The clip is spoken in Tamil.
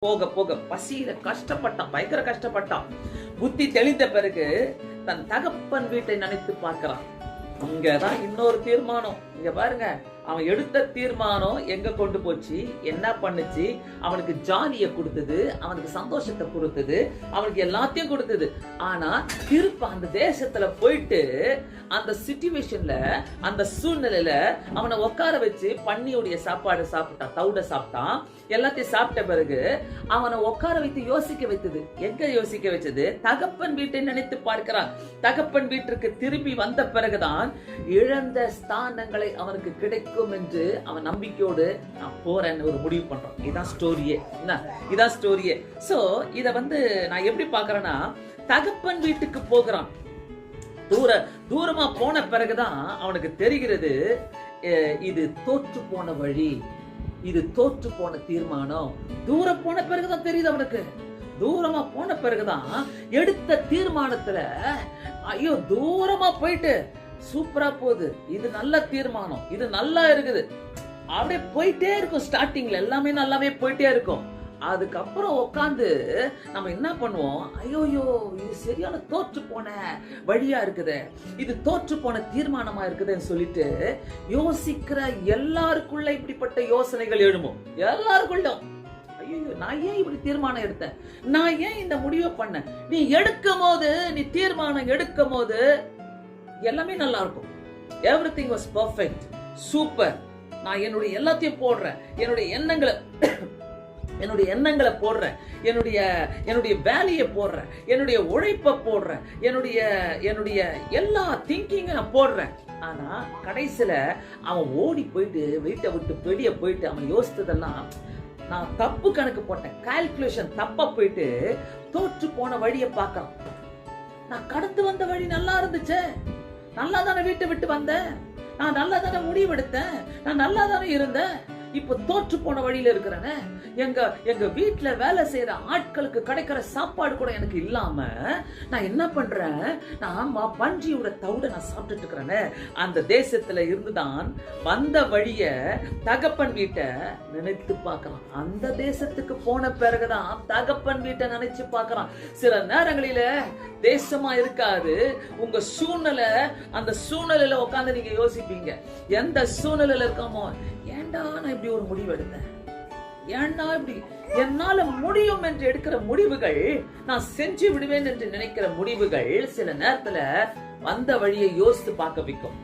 போக போக பசியில கஷ்டப்பட்டான், பயங்கர கஷ்டப்பட்டான். புத்தி தெளிந்த பிறகு தன் தகப்பன் வீட்டை நினைத்து பார்க்கிறான். இங்கதான் இன்னொரு தீர்மானம். இங்க பாருங்க, அவன் எடுத்த தீர்மானம் எங்க கொண்டு போச்சு, என்ன பண்ணுச்சு? அவனுக்கு ஜாலியை கொடுத்தது, அவனுக்கு சந்தோஷத்தை கொடுத்தது, அவனுக்கு எல்லாத்தையும் கொடுத்தது. ஆனா திருப்ப அந்த தேசத்துல போயிட்டு அந்த சிச்சுவேஷன்ல, அந்த சூழ்நிலையில அவனை உட்கார வச்சு பன்னியுடைய சாப்பாடு சாப்பிட்டான், தவிட சாப்பிட்டான். எல்லாத்தையும் சாப்பிட்ட பிறகு அவனை உட்கார வைத்து யோசிக்க வைத்தது. எங்க யோசிக்க வச்சது? தகப்பன் வீட்டை நினைத்து பார்க்கிறான். தகப்பன் வீட்டிற்கு திரும்பி வந்த பிறகுதான் இழந்த ஸ்தானங்களை அவனுக்கு கிடைக்கும் என்று அவன் நம்பிக்கையோடு நான் போறேன்னு ஒரு முடிவு பண்றான். இதான் ஸ்டோரியே. இதான் ஸ்டோரியே. சோ இத நான் எப்படி பாக்குறேன்னா, தகப்பன் வீட்டுக்கு போகிறான். தூரமா போன பிறகுதான் அவனுக்கு தெரிகிறது, இது தோற்று போன வழி, இது தோற்று போன தீர்மானம். தூரம் போன பிறகுதான் தெரியுது அவனுக்கு. தூரமா போன பிறகுதான் எடுத்த தீர்மானத்துல, ஐயோ தூரமா போயிட்டு சூப்பரா போகுது, இது நல்ல தீர்மானம், இது நல்லா இருக்குது, அப்படியே போயிட்டே இருக்கும். ஸ்டார்டிங்ல எல்லாமே நல்லாவே போயிட்டே இருக்கும். அதுக்கப்புறம் உட்காந்து நம்ம என்ன பண்ணுவோம், ஐயோயோ இது சரியான தோற்று போன வழியா இருக்குது, இது தோற்று போன தீர்மானமா இருக்குதுன்னு சொல்லிட்டு யோசிக்கிற எல்லாருக்குள்ள இப்படிப்பட்ட யோசனைகள் எழும்பும். எல்லாருக்குள்ளும் ஐயோ நான் ஏன் இப்படி தீர்மானம் எடுத்தேன், நான் ஏன் இந்த முடிவை பண்ணேன். நீ எடுக்கும் போது, நீ தீர்மானம் எடுக்கும் போது எல்லாமே நல்லா இருக்கும். Everything was perfect, super. நான் என்னுடைய எல்லாத்தையும் போடுறேன், என்னுடைய எண்ணங்களை போடுறேன், என்னுடைய வேலையை போடுறேன், என்னுடைய உழைப்பை போடுறேன், என்னுடைய எல்லா திங்கிங் நான் போடுறேன். ஆனா கடைசியில அவன் ஓடி போயிட்டு வீட்டை விட்டு வெளியே போயிட்டு அவன் யோசித்ததெல்லாம், நான் தப்பு கணக்கு போட்டேன், கால்குலேஷன் தப்பா போயிட்டு தோற்று போன வழியை பார்க்கலாம். நான் கடந்து வந்த வழி நல்லா இருந்துச்சு, நல்லா தானே வீட்டை விட்டு வந்தேன், நான் நல்லா தானே முடிவெடுத்தேன், நான் நல்லா தானே இருந்தேன். இப்ப தோற்று போன வழியில இருக்கிறேன்னு, எங்க வீட்டுல வேலை செய்யற ஆட்களுக்கு கிடைக்கிற சாப்பாடு கூட எனக்கு இல்லாம நான் என்ன பண்றேன், நான் பன்றியோட தவிட நான் சாப்பிட்டுட்டு இருக்கிறேன்னு. அந்த தேசத்துல இருந்துதான் வந்த வழிய தகப்பன் வீட்டை நினைத்து பார்க்கலாம். அந்த தேசத்துக்கு போன பிறகுதான் தகப்பன் வீட்டை நினைச்சு பார்க்கலாம். சில நேரங்களில தேசமா இருக்காது உங்க சூழ்நிலை. அந்த சூழ்நிலையில உட்காந்து நீங்க யோசிப்பீங்க, எந்த சூழ்நிலையில இருக்கமோ, ஏண்டா நான் இப்படி ஒரு முடிவு எடுத்தேன், ஏண்டா இப்படி என்னால முடியும் என்று எடுக்கிற முடிவுகள், நான் செஞ்சு விடுவேன் என்று நினைக்கிற முடிவுகள் சில நேரத்துல வந்த வழியை யோசித்து பார்க்க வைக்கும்.